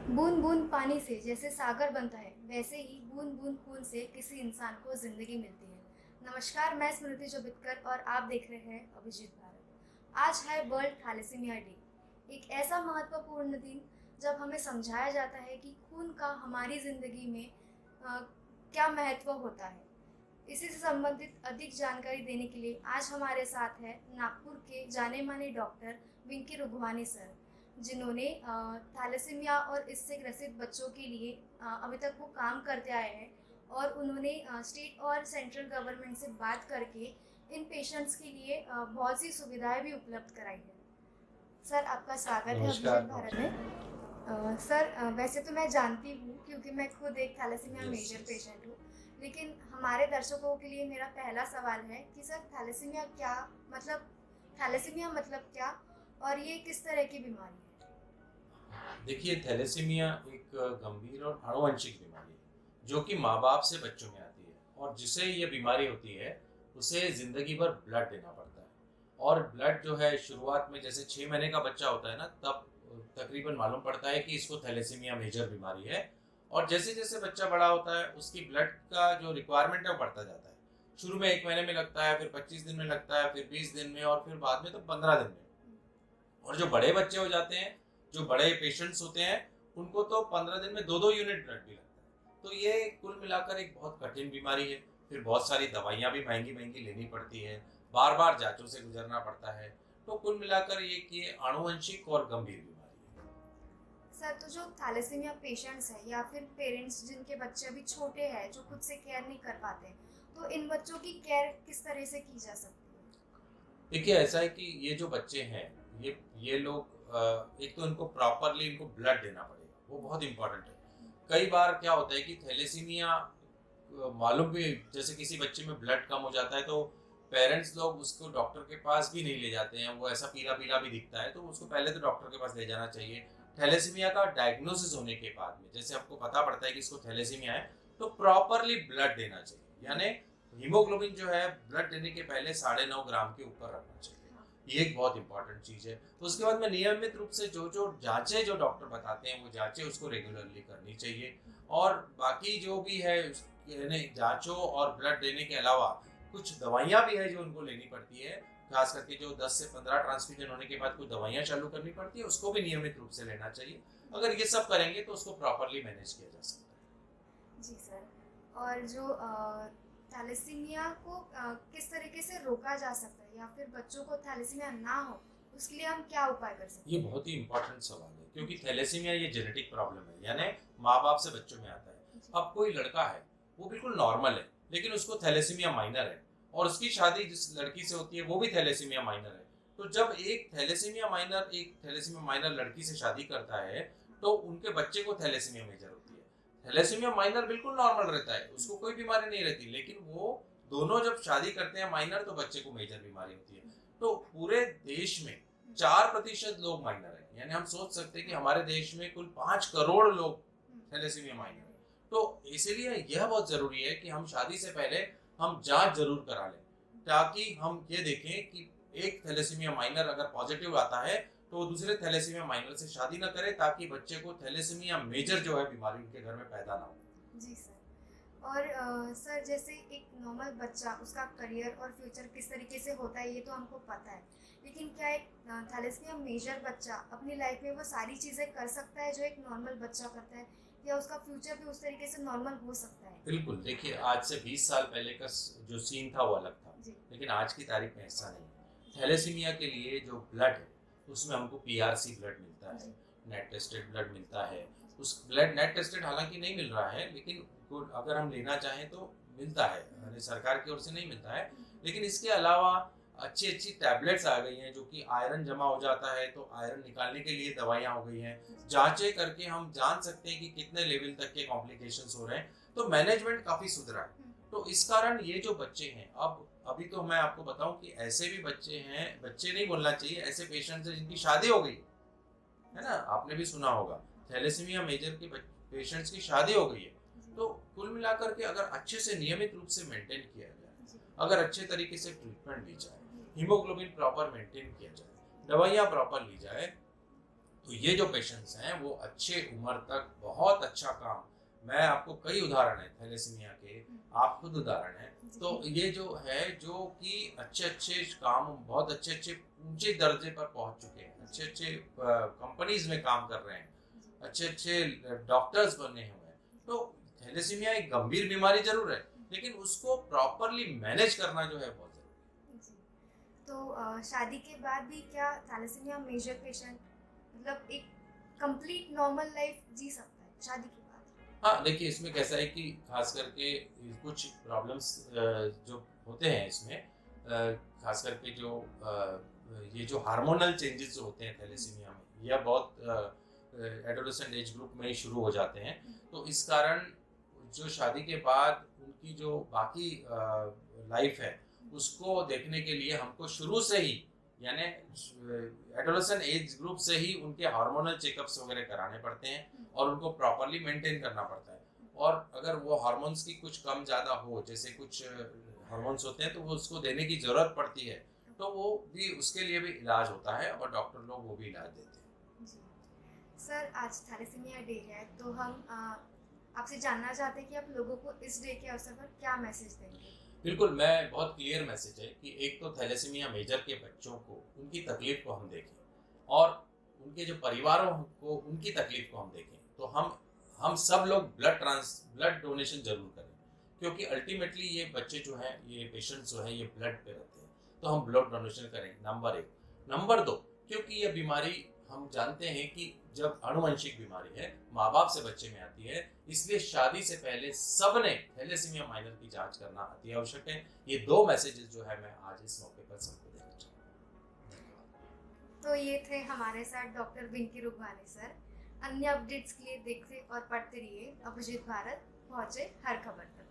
बूंद बूंद पानी से जैसे सागर बनता है, वैसे ही बूंद बूंद खून से किसी इंसान को जिंदगी मिलती है। नमस्कार, मैं स्मृति जोबितकर और आप देख रहे हैं अभिजीत भारत। आज है वर्ल्ड थैलेसीमिया डे, एक ऐसा महत्वपूर्ण दिन जब हमें समझाया जाता है कि खून का हमारी जिंदगी में अ, क्या महत्व होता है। इसी से संबंधित अधिक जानकारी देने के लिए आज हमारे साथ है नागपुर के जाने माने डॉक्टर विंकी रुघवानी सर, जिन्होंने थैलेसीमिया और इससे ग्रसित बच्चों के लिए अभी तक वो काम करते आए हैं और उन्होंने स्टेट और सेंट्रल गवर्नमेंट से बात करके इन पेशेंट्स के लिए बहुत सी सुविधाएं भी उपलब्ध कराई है। सर, आपका स्वागत है अभिजीत नमस्कार, भारत नमस्कार। में। सर, वैसे तो मैं जानती हूँ क्योंकि मैं खुद एक thalassaemia yes, major yes. Patient हूँ, लेकिन हमारे दर्शकों के लिए मेरा पहला सवाल है कि सर थैलेसीमिया क्या मतलब, थैलेसीमिया मतलब क्या और ये किस तरह की बीमारी है? देखिए, थैलेसीमिया एक गंभीर और आनुवंशिक बीमारी है, जो कि माँ-बाप से बच्चों में आती है और जिसे ये बीमारी होती है, उसे ज़िंदगी भर ब्लड देना पड़ता है। और ब्लड जो है शुरुआत में जैसे 6 महीने का बच्चा होता है ना, तब तकरीबन मालूम पड़ता है कि इसको थैलेसीमिया मेजर बीमारी है और जैसे-जैसे बच्चा बड़ा होता है, उसकी ब्लड का जो रिक्वायरमेंट है, वो बढ़ता जाता है। शुरू में 1 महीने में लगता है, फिर 25 दिन में लगता है, फिर 20 दिन में और फिर बाद में तो 15 दिन में। और जो बड़े बच्चे हो जाते हैं, जो बड़े पेशेंट्स होते हैं, उनको तो 15 दिन में 2-2 यूनिट ब्लड भी लगता है। तो ये कुल मिलाकर एक बहुत कठिन बीमारी है। फिर बहुत सारी दवाइयाँ भी महँगी-महँगी लेनी पड़ती है, बार-बार जाँचों से गुज़रना पड़ता है। तो कुल मिलाकर ये आनुवंशिक और गंभीर बीमारी है। सर, तो जो थैलेसीमिया पेशेंट्स हैं या फिर पेरेंट्स जिनके बच्चे अभी छोटे हैं जो खुद से केयर नहीं कर पाते, तो इन बच्चों की केयर किस तरह से की जा सकती है? देखिए, ऐसा है कि ये जो बच्चे हैं, ये लोग एक तो इनको प्रॉपरली इनको ब्लड देना पड़ेगा, वो बहुत इम्पोर्टेंट है। कई बार क्या होता है कि थैलेसीमिया मालूम भी जैसे किसी बच्चे में ब्लड कम हो जाता है तो पेरेंट्स लोग उसको डॉक्टर के पास भी नहीं ले जाते हैं, वो ऐसा पीला-पीला भी दिखता है, तो उसको पहले तो डॉक्टर के पास ले जाना चाहिए। थैलेसीमिया का डायग्नोसिस होने के बाद में, जैसे आपको पता पड़ता है कि इसको थैलेसीमिया है, तो प्रॉपरली ब्लड देना चाहिए। यानी हीमोग्लोबिन जो है ब्लड देने के पहले 9.5 ग्राम के ऊपर रखना चाहिए। हाँ। ये एक बहुत इंपॉर्टेंट चीज़ है। तो उसके बाद में नियमित रूप से जो-जो जाँचें जो डॉक्टर बताते हैं, वो जाँचें उसको रेगुलरली करनी चाहिए। और बाकी जो भी है यानी जाँचों और ब्लड देने के अलावा कुछ दवाइयाँ भी हैं जो उनको लेनी पड़ती है। ख़ास करके जो 10 से 15 ट्रांसफ्यूज़न होने के बाद कुछ दवाइयाँ चालू करनी पड़ती है, उसको भी नियमित रूप से लेना चाहिए। अगर ये सब करेंगे तो उसको प्रॉपरली मैनेज किया जा सकता है। जी सर। और जो थैलेसीमिया को किस तरीके से रोका जा सकता है या फिर बच्चों को थैलेसीमिया ना हो, उसके लिए हम क्या उपाय कर ये सकते हैं? बहुत ही इम्पोर्टेंट सवाल है क्योंकि जी। थैलेसीमिया ये जेनेटिक प्रॉब्लम है यानी माँ-बाप से बच्चों में आता है। जी। अब कोई लड़का है, वो बिल्कुल नॉर्मल है, लेकिन उसको थैलेसीमिया माइनर है और उसकी शादी जिस लड़की से होती है वो भी थैलेसीमिया माइनर है। तो जब एक थैलेसीमिया माइनर लड़की से शादी करता है, तो उनके बच्चे को थैलेसीमिया मेजर होती है। थैलेसीमिया माइनर बिल्कुल नॉर्मल रहता है, उसको कोई बीमारी नहीं रहती, लेकिन वो दोनों जब शादी करते हैं माइनर तो बच्चे को मेजर बीमारी होती है। तो पूरे देश में 4% लोग माइनर हैं। यानी हम सोच सकते हैं कि हमारे देश में कुल 5 करोड़ लोग थैलेसीमिया माइनर हैं। तो इसीलिए यह बहुत ज़रूरी है कि हम शादी से पहले हम जाँच ज़रूर करा लें, ताकि हम ये देखें कि एक थैलेसीमिया माइनर अगर पॉज़िटिव आता है, तो वो दूसरे थैलेसीमिया माइनर से शादी ना करे ताकि बच्चे को थैलेसीमिया मेजर जो है बीमारी उनके घर में पैदा ना हो। जी सर। और सर, जैसे एक नॉर्मल बच्चा, उसका करियर और फ्यूचर किस तरीके से होता है ये तो हमको पता है, लेकिन क्या एक थैलेसीमिया मेजर बच्चा अपनी लाइफ में वो सारी चीज़ें कर सकता है जो एक नॉर्मल बच्चा करता है, या उसका फ्यूचर भी उस तरीके से नॉर्मल हो सकता है? बिल्कुल, देखिए आज से 20 साल पहले का जो सीन था वो अलग था, जी। लेकिन आज की तारीख में ऐसा नहीं है। थैलेसीमिया के लिए जो ब्लड है, उसमें हमको पीआरसी ब्लड मिलता है, जी। नेट टेस्टेड ब्लड मिलता है। उस ब्लड नेट टेस्टेड हालाँकि नहीं मिल रहा है, लेकिन गुड अगर हम लेना चाहें तो मिलता है, यानी सरकार की ओर से नहीं मिलता है। लेकिन इसके अलावा अच्छी-अच्छी टैबलेट्स आ गई हैं, जो कि आयरन जमा हो जाता है, तो आयरन निकालने के लिए दवाइयाँ हो गई हैं। जाँचें करके हम जान सकते हैं कि कितने लेवल तक के कॉम्प्लिकेशंस हो रहे हैं। तो मैनेजमेंट काफ़ी सुधरा है। तो इस कारण ये जो बच्चे हैं, अब अभी तो मैं आपको बताऊँ कि ऐसे भी बच्चे हैं, बच्चे नहीं बोलना चाहिए, ऐसे पेशेंट्स हैं जिनकी शादी हो गई है ना? आपने भी सुना होगा, थैलेसीमिया मेजर के पेशेंट्स की शादी हो गई है। तो कुल मिलाकर के अगर अच्छे से नियमित रूप से मेंटेन किया जाए, अगर अच्छे तरीके से ट्रीटमेंट ली जाए, हीमोग्लोबिन प्रॉपर मेंटेन किया जाए, दवाइयाँ प्रॉपर ली जाए, तो ये जो पेशेंट्स हैं वो अच्छे उम्र तक बहुत अच्छा काम, मैं आपको कई उदाहरण है थैलेसीमिया के, आप खुद उदाहरण हैं। तो जी। ये जो है जो कि अच्छे अच्छे काम, बहुत अच्छे अच्छे ऊंचे दर्जे पर पहुंच चुके हैं, अच्छे अच्छे कंपनीज में काम कर रहे हैं, जी। अच्छे अच्छे डॉक्टर्स बने हुए हैं। तो थैलेसीमिया एक गंभीर बीमारी जरूर है, लेकिन उसको प्रॉपरली मैनेज करना जो है बहुत जरूरी जी। तो शादी के बाद भी क्या थैलेसीमिया मेजर पेशेंट मतलब एक कंप्लीट नॉर्मल लाइफ जी सकता है शादी के बाद? है। हाँ, देखिए इसमें कैसा है कि खास करके कुछ प्रॉब्लम्स जो होते हैं इसमें, खास करके जो ये जो हार्मोनल चेंजेस जो होते हैं थैलेसीमिया में, यह बहुत एडोलेसेंट एज ग्रुप में ही शुरू हो जाते हैं। तो इस कारण जो शादी के बाद उनकी जो बाकी लाइफ है उसको देखने के लिए हमको शुरू से ही, यानी एडोलेसेंट एज ग्रुप से ही उनके हार्मोनल चेकअप्स वगैरह कराने पड़ते हैं और उनको प्रॉपरली मेंटेन करना पड़ता है। और अगर वो हार्मोन्स की कुछ कम ज़्यादा हो, जैसे कुछ हार्मोन्स होते हैं तो वो उसको देने की ज़रूरत पड़ती है, तो वो भी, उसके लिए भी इलाज होता है और डॉक्टर लोग वो भी इलाज देते हैं। जी। सर, आज थैलेसीमिया डे है, तो हम आपसे जानना चाहते हैं कि आप लोगों को इस डे के अवसर पर क्या मैसेज देंगे? बिल्कुल, मैं बहुत क्लियर मैसेज है कि एक तो थैलेसीमिया मेजर के बच्चों को उनकी तकलीफ को हम देखें और उनके जो परिवारों को उनकी तकलीफ को हम देखें। तो हम सब लोग ब्लड डोनेशन ज़रूर करें, क्योंकि अल्टीमेटली ये बच्चे जो हैं, ये पेशेंट्स जो हैं, ये ब्लड पे रहते हैं। तो हम ब्लड डोनेशन करें, नंबर 1। नंबर 2, क्योंकि ये बीमारी हम जानते हैं कि जब आनुवंशिक बीमारी है, माँ-बाप से बच्चे में आती है, इसलिए शादी से पहले सबने थैलेसीमिया माइनर की जांच करना अति आवश्यक है। ये 2 मैसेजेस जो है मैं आज इस मौके पर सबको देना चाहूँगा। धन्यवाद। तो ये थे हमारे साथ डॉक्टर बिंकी रुगवानी सर। अन्य अपडेट्स के लिए देखते और पढ़ते रहिए अभिजीत भारत, पहुंचे हर खबर तक।